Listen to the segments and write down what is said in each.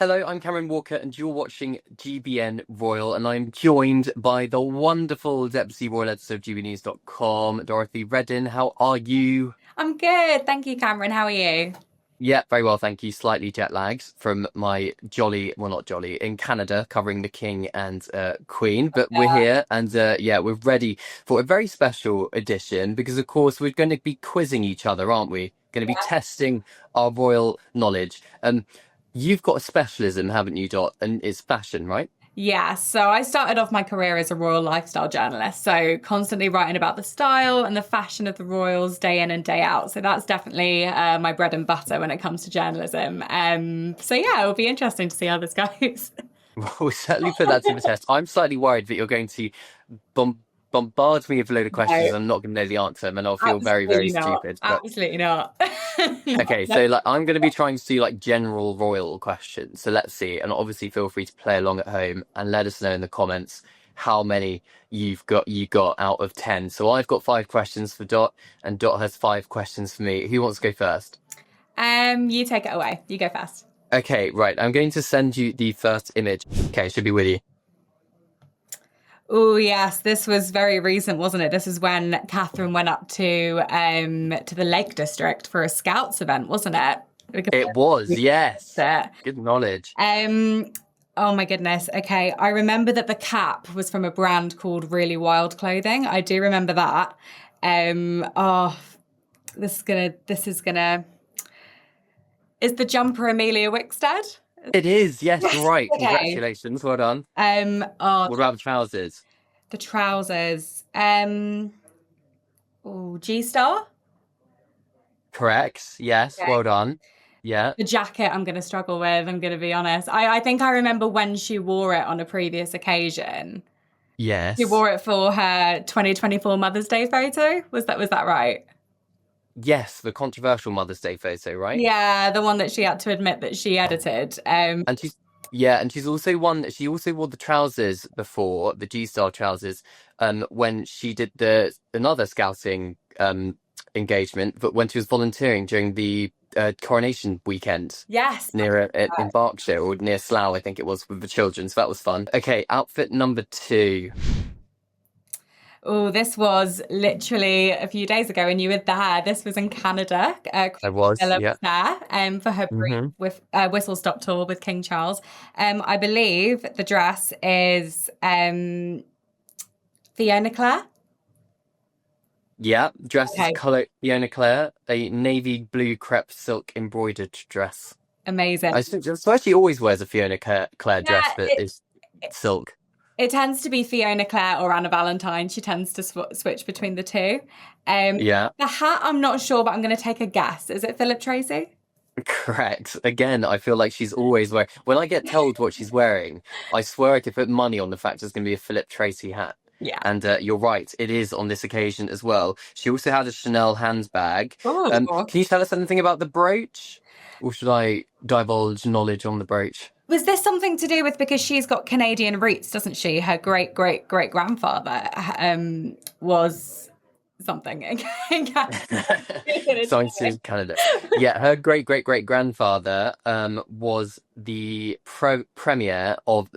Hello, I'm Cameron Walker, and you're watching GBN Royal, and I'm joined by the wonderful Deputy Royal Editor of GBNews.com, Dorothy Reddin. How are you? I'm good. Thank you, Cameron. How are you? Yeah, very well, thank you. Slightly jet lagged from my jolly, well, not jolly, in Canada, covering the King and Queen. But we're here, and yeah, we're ready for a very special edition because, of course, we're going to be quizzing each other, aren't we? Going to be Yeah. testing our royal knowledge. You've got a specialism, haven't you, Dot? And it's fashion, right? Yeah, so I started off my career as a royal lifestyle journalist, so constantly writing about the style and the fashion of the royals day in and day out. So that's definitely my bread and butter when it comes to journalism. So yeah, it'll be interesting to see how this goes. Well, we'll certainly put that to the test. I'm slightly worried that you're going to bombard me with a load of questions No, and I'm not going to know the answer, and I'll feel very, very absolutely not. stupid. But Absolutely not. okay, so like I'm going to be trying to do like general royal questions. So let's see, and obviously feel free to play along at home and let us know in the comments how many you got out of 10. So I've got 5 questions for Dot, and Dot has 5 questions for me. Who wants to go first? You take it away. You go first. Okay, right. I'm going to send you the first image. Okay, should be with you. Oh yes, this was very recent, wasn't it? This is when Catherine went up to the Lake District for a Scouts event, wasn't it? It was, yes. It. Good knowledge. Oh my goodness. Okay, I remember that the cap was from a brand called Really Wild Clothing. I do remember that. Oh, this is gonna. Is the jumper Amelia Wickstead? It is, yes, Yes. right. Okay. Congratulations, well done. Oh, What about the trousers? the trousers. Oh, G Star. Correct, yes, well done. Yeah, The jacket I'm going to struggle with, I'm going to be honest. I think I remember when she wore it on a previous occasion. She yes, wore it for her 2024 Mother's Day photo. Was that right? yes, the controversial Mother's Day photo, right? Yeah, the one that she had to admit that she edited. And yeah, and she's also one, she also wore the trousers before, the G-style trousers, when she did another scouting engagement, but when she was volunteering during the coronation weekend Yes. near in Berkshire, or near Slough, I think it was, with the children. So that was fun. Okay, outfit number 2. Oh, this was literally a few days ago, and you were there. This was in Canada. I was, Camilla yeah. was there for her brief Hmm. with whistle stop tour with King Charles. I believe the dress is Fiona Clare. Yeah, dress is Okay, colour Fiona Clare, a navy blue crepe silk embroidered dress. amazing. I think so. She always wears a Clare dress Yeah, that is it silk. it tends to be Fiona Clare or Anna Valentine. She tends to switch between the two. Um, Yeah, the hat, I'm not sure, but I'm going to take a guess. Is it Philip Tracy? correct. Again, I feel like she's always wearing. When I get told what she's wearing, I swear I could put money on the fact it's going to be a Philip Tracy hat. Yeah. And you're right, it is on this occasion as well. She also had a Chanel handbag. Oh. Can you tell us anything about the brooch? Or should I divulge knowledge on the brooch? Was this something to do with because she's got Canadian roots, doesn't she? Her great great great grandfather was something. Science in Canada. Yeah, her great grandfather was the premier of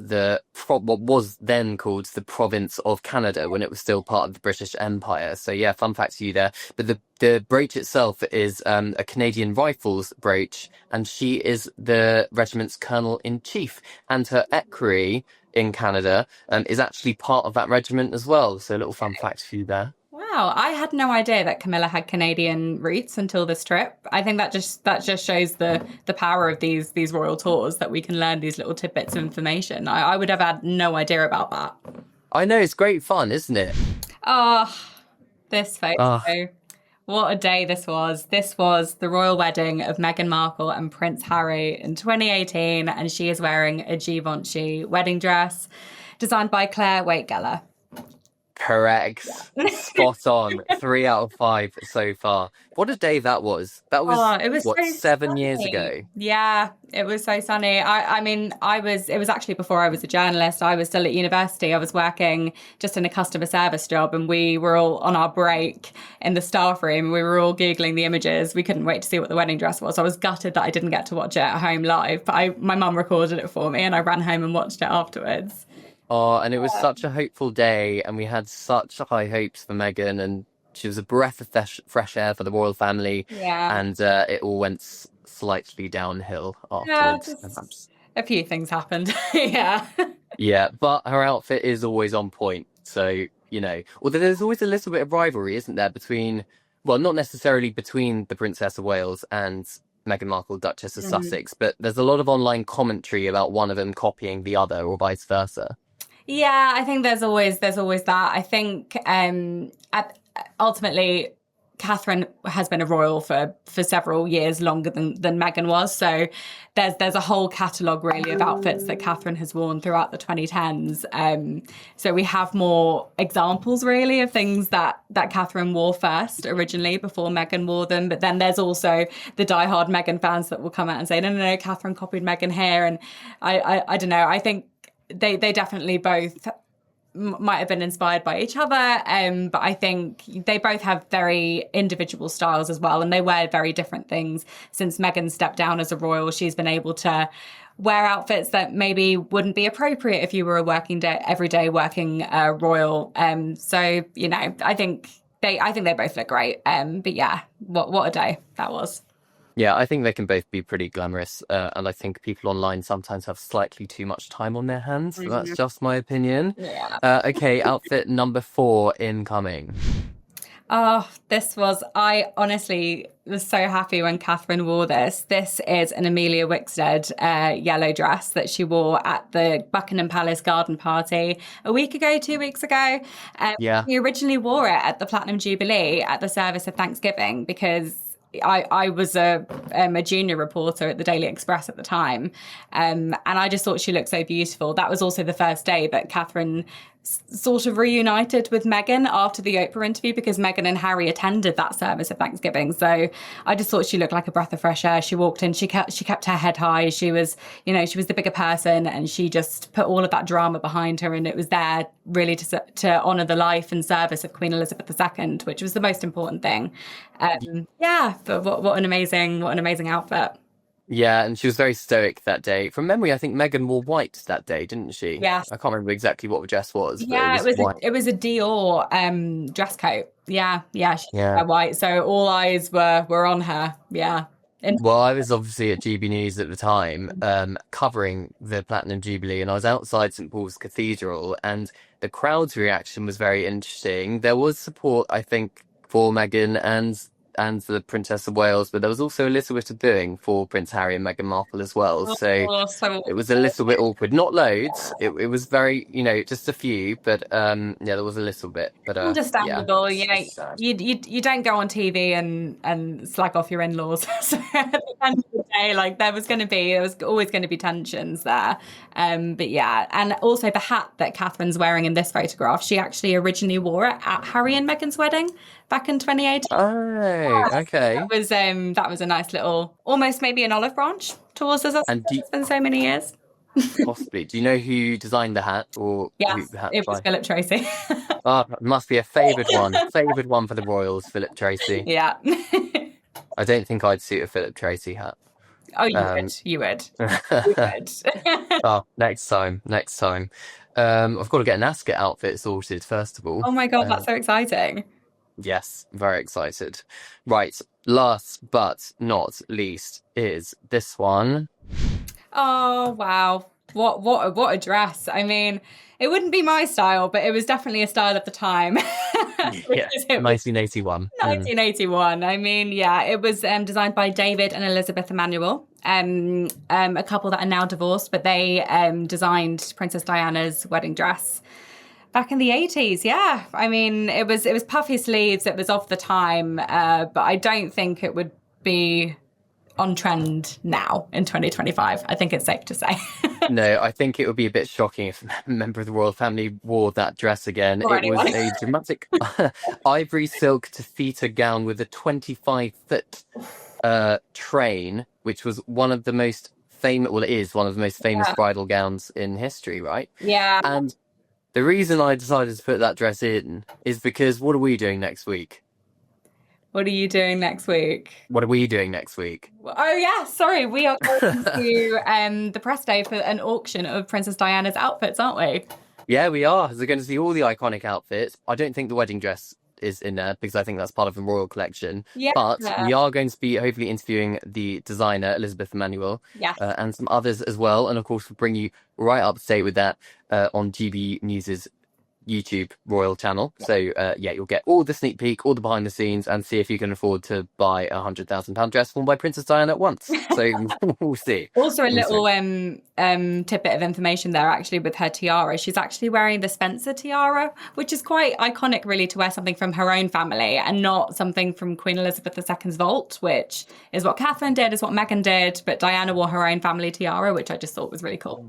what was then called the province of Canada when it was still part of the British Empire. So yeah, fun fact to you there. But the brooch itself is a Canadian Rifles brooch, and she is the regiment's colonel in chief, and her equerry in Canada is actually part of that regiment as well. So a little fun fact for you there. Wow, I had no idea that Camilla had Canadian roots until this trip. I think that just shows the power of these royal tours that we can learn these little tidbits of information. I would have had no idea about that. I know, it's great fun, isn't it? Oh, this Ah, photo. What a day this was. This was the royal wedding of Meghan Markle and Prince Harry in 2018, and she is wearing a Givenchy wedding dress designed by Claire Wakegeller. Correct. Yeah. Spot on. 3 out of 5 so far. What a day that was. That Oh, was, it was what, so 7 years sunny. ago? Yeah, it was so sunny. I mean, it was actually before I was a journalist. I was still at university. I was working just in a customer service job, and we were all on our break in the staff room. We were all Googling the images. We couldn't wait to see what the wedding dress was. I was gutted that I didn't get to watch it at home live, but my mum recorded it for me and I ran home and watched it afterwards. Oh, and it was such a hopeful day, and we had such high hopes for Meghan, and she was a breath of fresh air for the royal family, Yeah. and it all went slightly downhill Yeah, afterwards. just a few things happened. Yeah. Yeah, but her outfit is always on point. So, although there's always a little bit of rivalry, isn't there, between, well, not necessarily between the Princess of Wales and Meghan Markle, Duchess of Mhm. Sussex, but there's a lot of online commentary about one of them copying the other or vice versa. Yeah, I think there's always that. I think ultimately Catherine has been a royal for several years longer than Meghan was. So there's a whole catalogue really of outfits that Catherine has worn throughout the 2010s. So we have more examples really of things that Catherine wore first originally before Meghan wore them. But then there's also the diehard Meghan fans that will come out and say, no, Catherine copied Meghan here. And I don't know. I think they definitely both might have been inspired by each other, but I think they both have very individual styles as well, and they wear very different things. Since Meghan stepped down as a royal, she's been able to wear outfits that maybe wouldn't be appropriate if you were a everyday working royal. So I think they both look great. But yeah, what a day that was. Yeah, I think they can both be pretty glamorous, and I think people online sometimes have slightly too much time on their hands. That's just my opinion. Yeah. Okay, outfit number 4 incoming. Oh, I honestly was so happy when Catherine wore this. This is an Amelia Wickstead yellow dress that she wore at the Buckingham Palace garden party a week ago, 2 weeks ago. Yeah. She originally wore it at the Platinum Jubilee at the service of Thanksgiving because I was a junior reporter at the Daily Express at the time, and I just thought she looked so beautiful. That was also the first day that Catherine sort of reunited with Meghan after the Oprah interview, because Meghan and Harry attended that service of Thanksgiving. So I just thought she looked like a breath of fresh air. She walked in, she kept her head high. She was the bigger person, and she just put all of that drama behind her, and it was there really to honour the life and service of Queen Elizabeth II, which was the most important thing. Yeah, but what an amazing outfit. Yeah, and she was very stoic that day. From memory, I think Meghan wore white that day, didn't she? Yes. I can't remember exactly what the dress was, but Yeah, it was white. it was a Dior dress coat. Yeah, she Yeah. white. So all eyes were on her. Yeah. Well, I was obviously at GB News at the time, covering the Platinum Jubilee, and I was outside St Paul's Cathedral, and the crowd's reaction was very interesting. There was support, I think, for Meghan and the Princess of Wales, but there was also a little bit of booing for Prince Harry and Meghan Markle as well. So so it was a little bit awkward. Not loads. It was very, just a few, but yeah, there was a little bit. But understandable. yeah, You know, you don't go on TV and slag off your in-laws. So at the end of the day, like there was always going to be tensions there. But yeah, and also the hat that Catherine's wearing in this photograph, she actually originally wore it at Harry and Meghan's wedding back in 2018. Oh, okay. That was a nice little, almost maybe an olive branch towards us. And It's been so many years. possibly, do you know who designed the hat, or who Yes, the hat it was by? Philip Tracy. Oh, it must be a favoured one. Favoured one for the royals, Philip Tracy. Yeah. I don't think I'd suit a Philip Tracy hat. Oh, you would. Oh, next time. I've got to get an Ascot outfit sorted first of all. Oh my God, that's so exciting. Yes, very excited. Right, last but not least is this one. Oh wow. What a dress. I mean, it wouldn't be my style, but it was definitely a style of the time. Yeah, 1981. 1981. I mean, yeah, it was designed by David and Elizabeth Emanuel, a couple that are now divorced, but they designed Princess Diana's wedding dress back in the 80s. Yeah, I mean, it was puffy sleeves. It was of the time, but I don't think it would be on trend now in 2025. I think it's safe to say. No, I think it would be a bit shocking if a member of the royal family wore that dress again. Or It was anyone. a dramatic ivory silk taffeta gown with a 25-foot train, which was one of the most famous, well, it is one of the most famous Yeah. bridal gowns in history, right? Yeah. And the reason I decided to put that dress in is because what are we doing next week? What are you doing next week? What are we doing next week? Oh yeah, sorry. We are going to the press day for an auction of Princess Diana's outfits, aren't we? Yeah, we are. So we're going to see all the iconic outfits. I don't think the wedding dress is in there because I think that's part of the royal collection. Yeah. But we are going to be hopefully interviewing the designer, Elizabeth Emanuel, Yes. and some others as well. And of course, we'll bring you right up to date with that on GB News's YouTube Royal channel. So yeah, you'll get all the sneak peek, all the behind the scenes, and see if you can afford to buy £100,000 dress worn by Princess Diana at once. So we'll see. Also, a We'll see. little tidbit of information there actually with her tiara. She's actually wearing the Spencer tiara, which is quite iconic, really, to wear something from her own family and not something from Queen Elizabeth II's vault, which is what Catherine did, is what Meghan did. But Diana wore her own family tiara, which I just thought was really cool.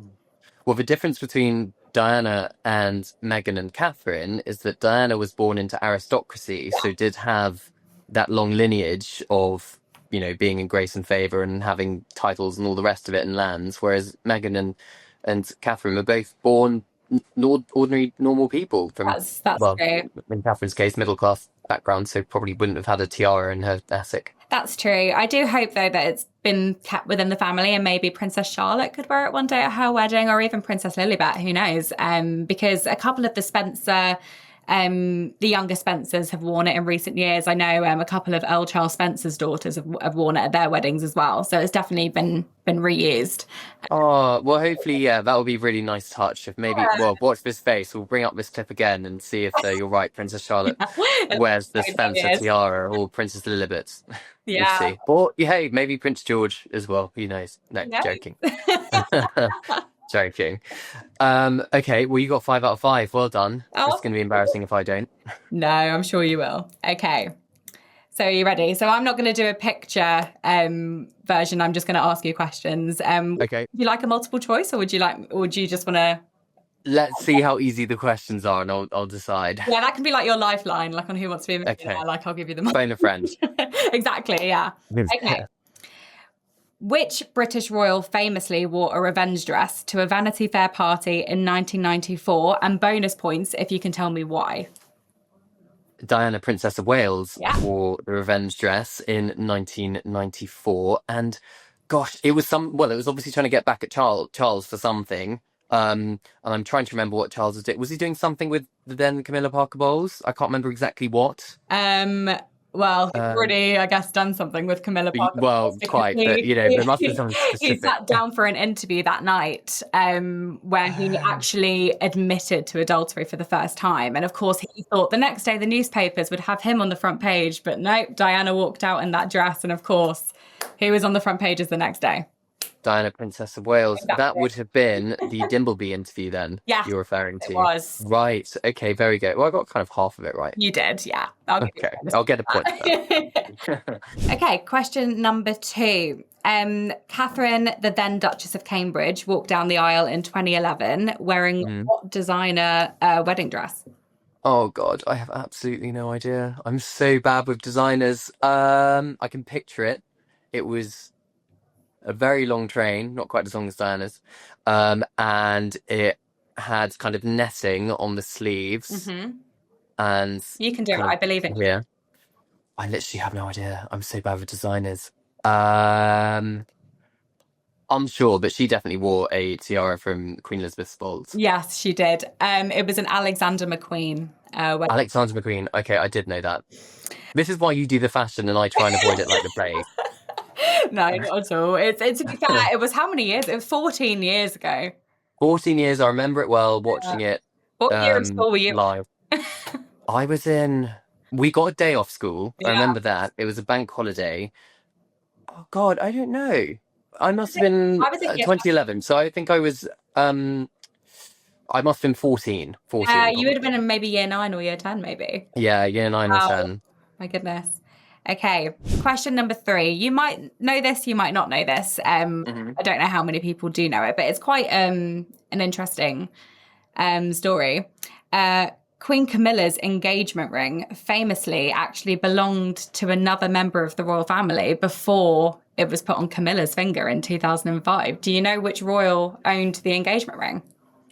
Well, the difference between Diana and Meghan and Catherine is that Diana was born into aristocracy, so did have that long lineage of, you know, being in grace and favour and having titles and all the rest of it and lands, whereas Meghan and Catherine were both born ordinary, normal people from, That's well, true. in Catherine's case, middle class background, so probably wouldn't have had a tiara in her Asic. That's true. I do hope, though, that it's been kept within the family and maybe Princess Charlotte could wear it one day at her wedding, or even Princess Lilibet, who knows? Because a couple of the Spencer, the younger Spencers have worn it in recent years. I know a couple of Earl Charles Spencer's daughters have worn it at their weddings as well. So it's definitely been reused. Oh, well, hopefully, yeah, that would be a really nice touch. If maybe, well, watch this space. We'll bring up this clip again and see if you're right, Princess Charlotte wears the Spencer tiara or Princess Lilibet's. We'll Yeah. see. Or, hey, maybe Prince George as well. Who knows? No, No. joking. Joking. Okay, well, you got 5 out of 5. Well done. Oh. It's going to be embarrassing if I don't. No, I'm sure you will. Okay. So are you ready? So I'm not going to do a picture version. I'm just going to ask you questions. Okay. Would you like a multiple choice, or would you just want to? Let's see how easy the questions are, and I'll decide. Yeah, that can be like your lifeline, like on Who Wants to Be a Millionaire. Okay. Like I'll give you the Phone a friend. Exactly, yeah. Okay. Which British royal famously wore a revenge dress to a Vanity Fair party in 1994? And bonus points if you can tell me why. Diana, Princess of Wales, Yeah. wore the revenge dress in 1994, and gosh, it was obviously trying to get back at Charles for something. And I'm trying to remember what Charles was doing. Was he doing something with the then Camilla Parker Bowles? I can't remember exactly what. Well, he's already, I guess, done something with Camilla Parker. Well, quite, but you know, there must be something He specific. sat down for an interview that night, where he actually admitted to adultery for the first time. And of course, he thought the next day the newspapers would have him on the front page, but no, Diana walked out in that dress, and of course, he was on the front pages the next day. Diana, Princess of Wales. Exactly. That would have been the Dimbleby interview then. Yeah, you're referring to. It was. Right. Okay, very good. Well, I got kind of half of it right. You did, yeah. Okay, I'll get a point for that. Okay, question number 2. Catherine, the then Duchess of Cambridge, walked down the aisle in 2011 wearing what designer wedding dress? Oh God, I have absolutely no idea. I'm so bad with designers. I can picture it. It was a very long train, not quite as long as Diana's, and it had kind of netting on the sleeves. And you can do it. I believe in you. Yeah, I literally have no idea. I'm so bad with designers. I'm sure, but she definitely wore a tiara from Queen Elizabeth's vault. Yes, she did. It was an Alexander McQueen. Alexander McQueen. Okay, I did know that. This is why you do the fashion and I try and avoid it like the plague. No, not at all. It's to be fair, it was how many years? It was 14 years ago. 14 years. I remember it well, watching it. What year of school were you? Live. I was in. We got a day off school. Yeah. I remember that. It was a bank holiday. Oh God, I don't know. I must have been 2011. So I think I was. I must have been 14. 14. You would have been in maybe year 9 or year 10, maybe. Yeah, year 9 or 10. My goodness. Okay, question number 3. You might know this, you might not know this. Hmm. I don't know how many people do know it, but it's quite an interesting story. Uh, Queen Camilla's engagement ring famously actually belonged to another member of the royal family before it was put on Camilla's finger in 2005. Do you know which royal owned the engagement ring?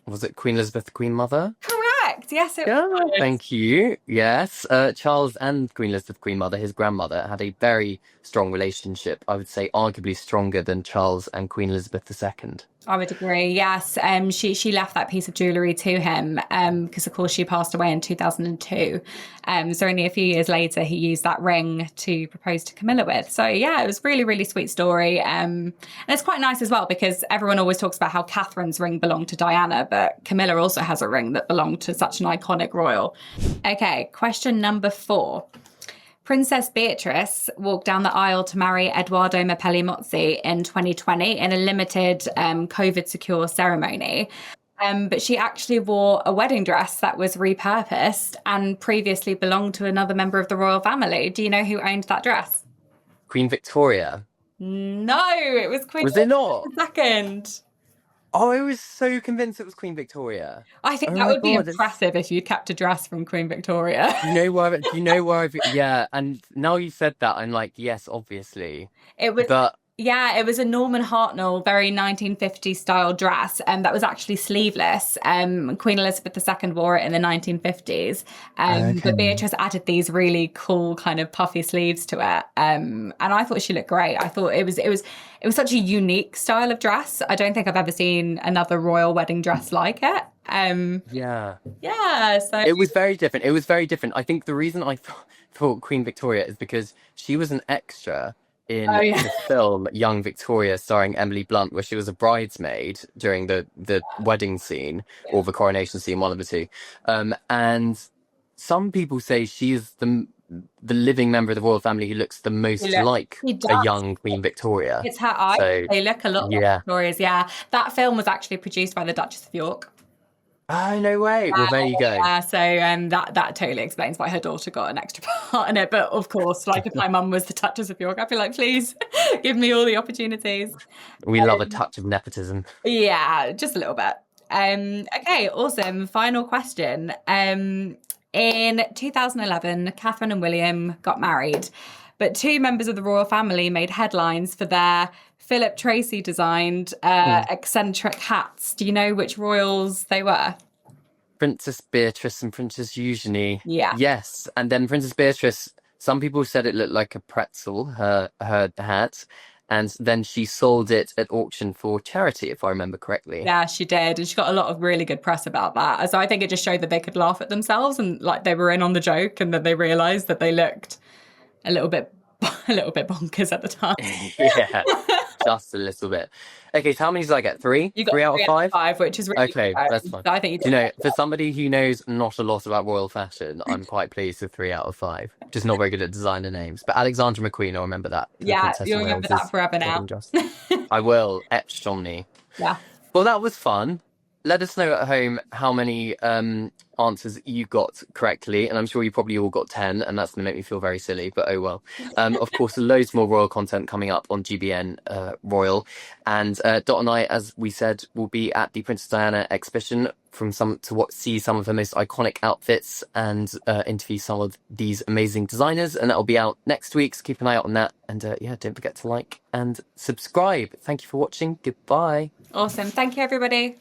Was it Queen Elizabeth, the Queen Mother? Correct. Yes, it Yeah, was. thank you. Yes, Charles and Queen Elizabeth, Queen Mother, his grandmother, had a very strong relationship. I would say arguably stronger than Charles and Queen Elizabeth II. I would agree. Yes, she left that piece of jewellery to him because, of course, she passed away in 2002. So only a few years later, he used that ring to propose to Camilla with. So yeah, it was really, really sweet story. And it's quite nice as well because everyone always talks about how Catherine's ring belonged to Diana, but Camilla also has a ring that belonged to such an iconic royal. Okay, question number 4. Princess Beatrice walked down the aisle to marry Edoardo Mapelli Mozzi in 2020 in a limited COVID-secure ceremony. But she actually wore a wedding dress that was repurposed and previously belonged to another member of the royal family. Do you know who owned that dress? Queen Victoria. No, it was Queen Was it not? Elizabeth II. Oh, I was so convinced it was Queen Victoria. I think Oh that my would be God, impressive if you'd kept a dress from Queen Victoria. do you know where? Do you know where I've? Yeah, and now you said that, I'm like, yes, obviously. It was, But yeah, it was a Norman Hartnell, very 1950s style dress, and that was actually sleeveless. Queen Elizabeth II wore it in the 1950s, but okay. Beatrice added these really cool kind of puffy sleeves to it, and I thought she looked great. I thought it was such a unique style of dress. I don't think I've ever seen another royal wedding dress like it. Yeah. Yeah, so It was very different. It was very different. I think the reason I thought Queen Victoria is because she was an extra oh in yeah, the film Young Victoria, starring Emily Blunt, where she was a bridesmaid during the wedding scene or the coronation scene, one of the two. And some people say she is the living member of the royal family who looks the most like he a does. young Queen Victoria. It's her eyes. So They look a lot like yeah. Victoria's. Yeah, that film was actually produced by the Duchess of York. Oh, no way. Well, there you go. So that totally explains why her daughter got an extra part in it. But of course, like if my mum was the Duchess of York, I'd be like, please give me all the opportunities. We love a touch of nepotism. Yeah, just a little bit. Okay, awesome. Final question. In 2011, Catherine and William got married, but 2 members of the royal family made headlines for their Philip Tracy designed eccentric hats. Do you know which royals they were? Princess Beatrice and Princess Eugenie. Yeah. Yes, and then Princess Beatrice. Some people said it looked like a pretzel, her hat, and then she sold it at auction for charity, if I remember correctly. Yeah, she did. And she got a lot of really good press about that. So I think it just showed that they could laugh at themselves and like they were in on the joke and that they realized that they looked a little bit a little bit bonkers at the time. Yeah, just a little bit. Okay, so how many did I get? Three? You got Three out of 3 out of five? 5, which is really Okay, good. that's fine. So I think you Do you did know, very for well. somebody who knows not a lot about royal fashion, I'm quite pleased with 3 out of 5. Just not very good at designer names. But Alexandra McQueen, I'll remember that. For the Yeah, Princess you'll of remember that Wales's forever wedding now. dress. I will, etched on me. Yeah. Well, that was fun. Let us know at home how many answers you got correctly, and I'm sure you probably all got 10, and that's going to make me feel very silly, but oh well. Of course, loads more royal content coming up on GBN Royal, and Dot and I, as we said, will be at the Princess Diana exhibition see some of her most iconic outfits and interview some of these amazing designers, and that'll be out next week, so keep an eye out on that, and yeah, don't forget to like and subscribe. Thank you for watching. Goodbye. Awesome. Thank you, everybody.